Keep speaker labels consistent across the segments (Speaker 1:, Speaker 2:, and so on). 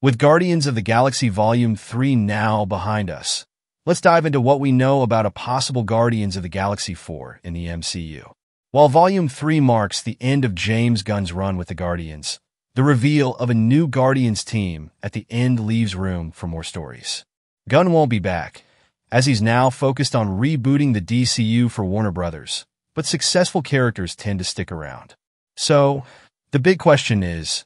Speaker 1: With Guardians of the Galaxy Volume 3 now behind us, let's dive into what we know about a possible Guardians of the Galaxy 4 in the MCU. While Volume 3 marks the end of James Gunn's run with the Guardians, the reveal of a new Guardians team at the end leaves room for more stories. Gunn won't be back, as he's now focused on rebooting the DCU for Warner Brothers, but successful characters tend to stick around. So, the big question is,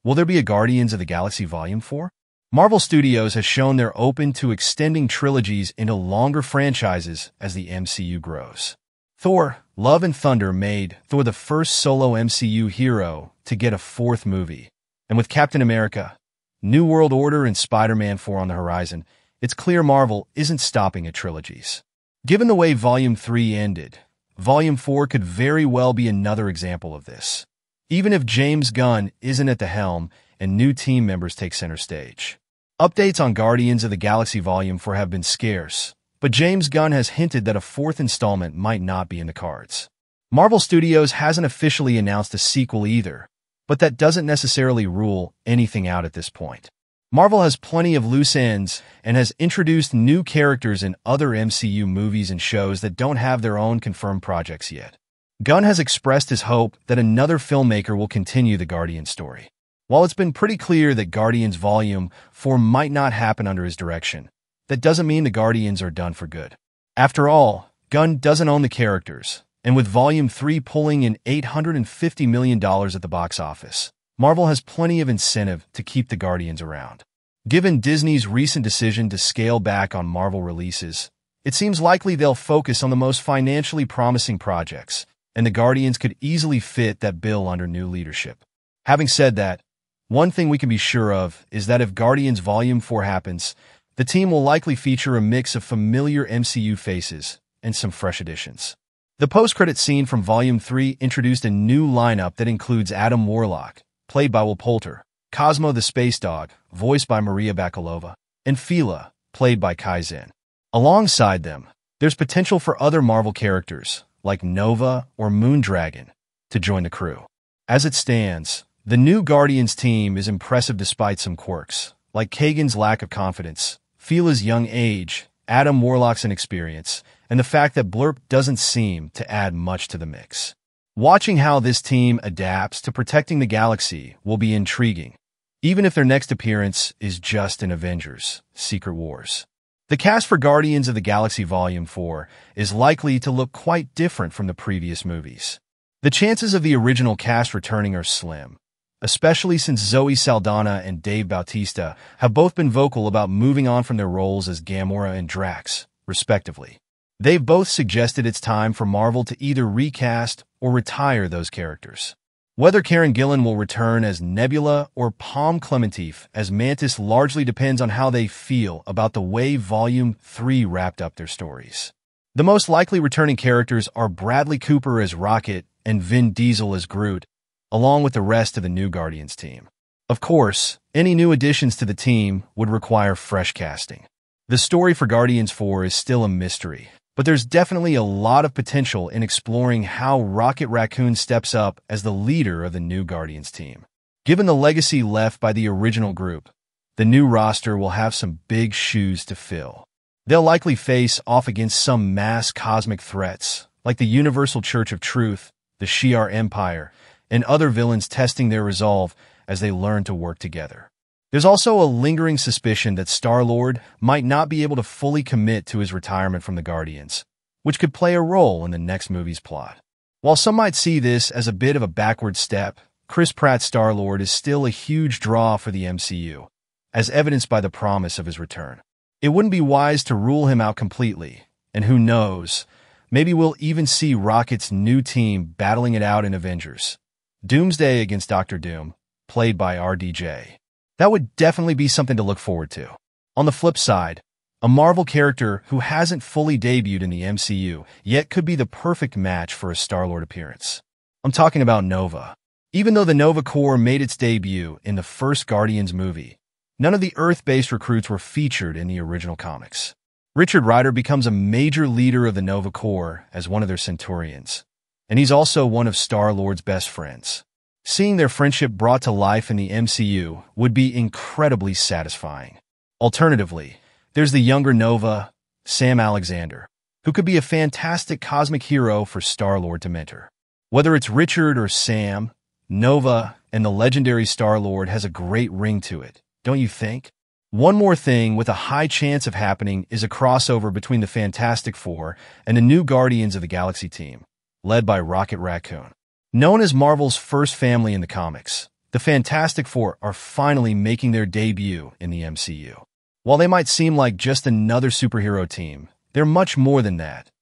Speaker 1: will there be a Guardians of the Galaxy Volume 4? Marvel Studios has shown they're open to extending trilogies into longer franchises as the MCU grows. Thor: Love and Thunder made Thor the first solo MCU hero to get a fourth movie. And with Captain America, New World Order, and Spider-Man 4 on the horizon, it's clear Marvel isn't stopping at trilogies. Given the way Volume 3 ended, Volume 4 could very well be another example of this, even if James Gunn isn't at the helm and new team members take center stage. Updates on Guardians of the Galaxy Volume 4 have been scarce, but James Gunn has hinted that a fourth installment might not be in the cards. Marvel Studios hasn't officially announced a sequel either, but that doesn't necessarily rule anything out at this point. Marvel has plenty of loose ends and has introduced new characters in other MCU movies and shows that don't have their own confirmed projects yet. Gunn has expressed his hope that another filmmaker will continue the Guardians story. While it's been pretty clear that Guardians Volume 4 might not happen under his direction, that doesn't mean the Guardians are done for good. After all, Gunn doesn't own the characters, and with Volume 3 pulling in $850 million at the box office, Marvel has plenty of incentive to keep the Guardians around. Given Disney's recent decision to scale back on Marvel releases, it seems likely they'll focus on the most financially promising projects, and the Guardians could easily fit that bill under new leadership. Having said that, one thing we can be sure of is that if Guardians Volume 4 happens, the team will likely feature a mix of familiar MCU faces and some fresh additions. The post-credit scene from Volume 3 introduced a new lineup that includes Adam Warlock, played by Walt, Cosmo the Space Dog, voiced by Maria Bakalova, and Fila, played by Kai Zinn. Alongside them, there's potential for other Marvel characters, like Nova or Moondragon, to join the crew. As it stands, the new Guardians team is impressive despite some quirks, like Kagan's lack of confidence, Fila's young age, Adam Warlock's inexperience, and the fact that Blurp doesn't seem to add much to the mix. Watching how this team adapts to protecting the galaxy will be intriguing, even if their next appearance is just in Avengers: Secret Wars. The cast for Guardians of the Galaxy Volume 4 is likely to look quite different from the previous movies. The chances of the original cast returning are slim, especially since Zoe Saldana and Dave Bautista have both been vocal about moving on from their roles as Gamora and Drax, respectively. They've both suggested it's time for Marvel to either recast or retire those characters. Whether Karen Gillan will return as Nebula or Palm Clementif as Mantis largely depends on how they feel about the way Volume 3 wrapped up their stories. The most likely returning characters are Bradley Cooper as Rocket and Vin Diesel as Groot, along with the rest of the new Guardians team. Of course, any new additions to the team would require fresh casting. The story for Guardians 4 is still a mystery, but there's definitely a lot of potential in exploring how Rocket Raccoon steps up as the leader of the new Guardians team. Given the legacy left by the original group, the new roster will have some big shoes to fill. They'll likely face off against some mass cosmic threats, like the Universal Church of Truth, the Shi'ar Empire, and other villains testing their resolve as they learn to work together. There's also a lingering suspicion that Star-Lord might not be able to fully commit to his retirement from the Guardians, which could play a role in the next movie's plot. While some might see this as a bit of a backward step, Chris Pratt's Star-Lord is still a huge draw for the MCU, as evidenced by the promise of his return. It wouldn't be wise to rule him out completely, and who knows, maybe we'll even see Rocket's new team battling it out in Avengers: Doomsday against Doctor Doom, played by RDJ. That would definitely be something to look forward to. On the flip side, a Marvel character who hasn't fully debuted in the MCU yet could be the perfect match for a Star-Lord appearance. I'm talking about Nova. Even though the Nova Corps made its debut in the first Guardians movie, none of the Earth-based recruits were featured in the original comics. Richard Rider becomes a major leader of the Nova Corps as one of their Centurions, and he's also one of Star-Lord's best friends. Seeing their friendship brought to life in the MCU would be incredibly satisfying. Alternatively, there's the younger Nova, Sam Alexander, who could be a fantastic cosmic hero for Star-Lord to mentor. Whether it's Richard or Sam, Nova and the legendary Star-Lord has a great ring to it, don't you think? One more thing with a high chance of happening is a crossover between the Fantastic Four and the new Guardians of the Galaxy team, led by Rocket Raccoon. Known as Marvel's first family in the comics, the Fantastic Four are finally making their debut in the MCU. While they might seem like just another superhero team, they're much more than that.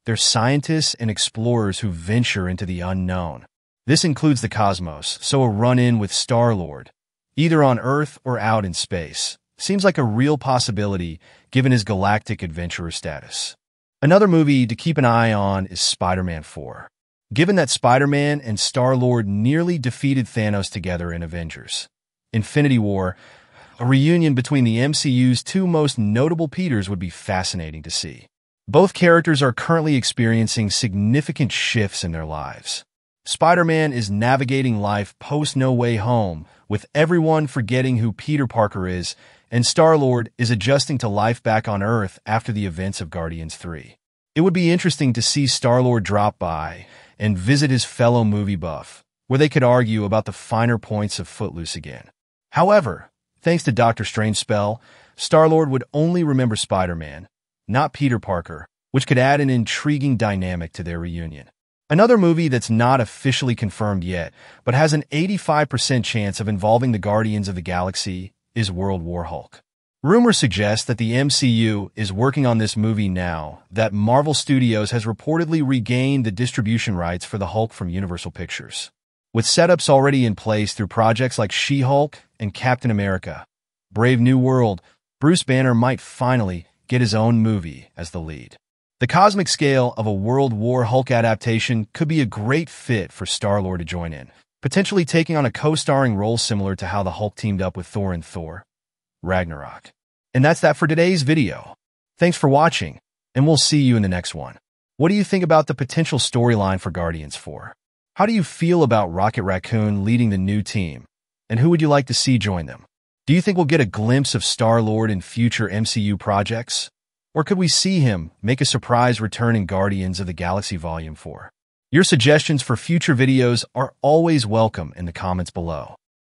Speaker 1: They're scientists and explorers who venture into the unknown. This includes the cosmos, so a run-in with Star-Lord, either on Earth or out in space, seems like a real possibility given his galactic adventurer status. Another movie to keep an eye on is Spider-Man 4. Given that Spider-Man and Star-Lord nearly defeated Thanos together in Avengers Infinity War, a reunion between the MCU's two most notable Peters would be fascinating to see. Both characters are currently experiencing significant shifts in their lives. Spider-Man is navigating life post-No Way Home, with everyone forgetting who Peter Parker is, and Star-Lord is adjusting to life back on Earth after the events of Guardians 3. It would be interesting to see Star-Lord drop by and visit his fellow movie buff, where they could argue about the finer points of Footloose again. However, thanks to Doctor Strange's spell, Star-Lord would only remember Spider-Man, not Peter Parker, which could add an intriguing dynamic to their reunion. Another movie that's not officially confirmed yet, but has an 85% chance of involving the Guardians of the Galaxy, is World War Hulk. Rumors suggest that the MCU is working on this movie now, that Marvel Studios has reportedly regained the distribution rights for the Hulk from Universal Pictures. With setups already in place through projects like She-Hulk and Captain America, Brave New World, Bruce Banner might finally get his own movie as the lead. The cosmic scale of a World War Hulk adaptation could be a great fit for Star-Lord to join in, potentially taking on a co-starring role similar to how the Hulk teamed up with Thor in Thor Ragnarok. And that's that for today's video. Thanks for watching, and we'll see you in the next one. What do you think about the potential storyline for Guardians 4? How do you feel about Rocket Raccoon leading the new team? And who would you like to see join them? Do you think we'll get a glimpse of Star-Lord in future MCU projects? Or could we see him make a surprise return in Guardians of the Galaxy Volume 4? Your suggestions for future videos are always welcome in the comments below.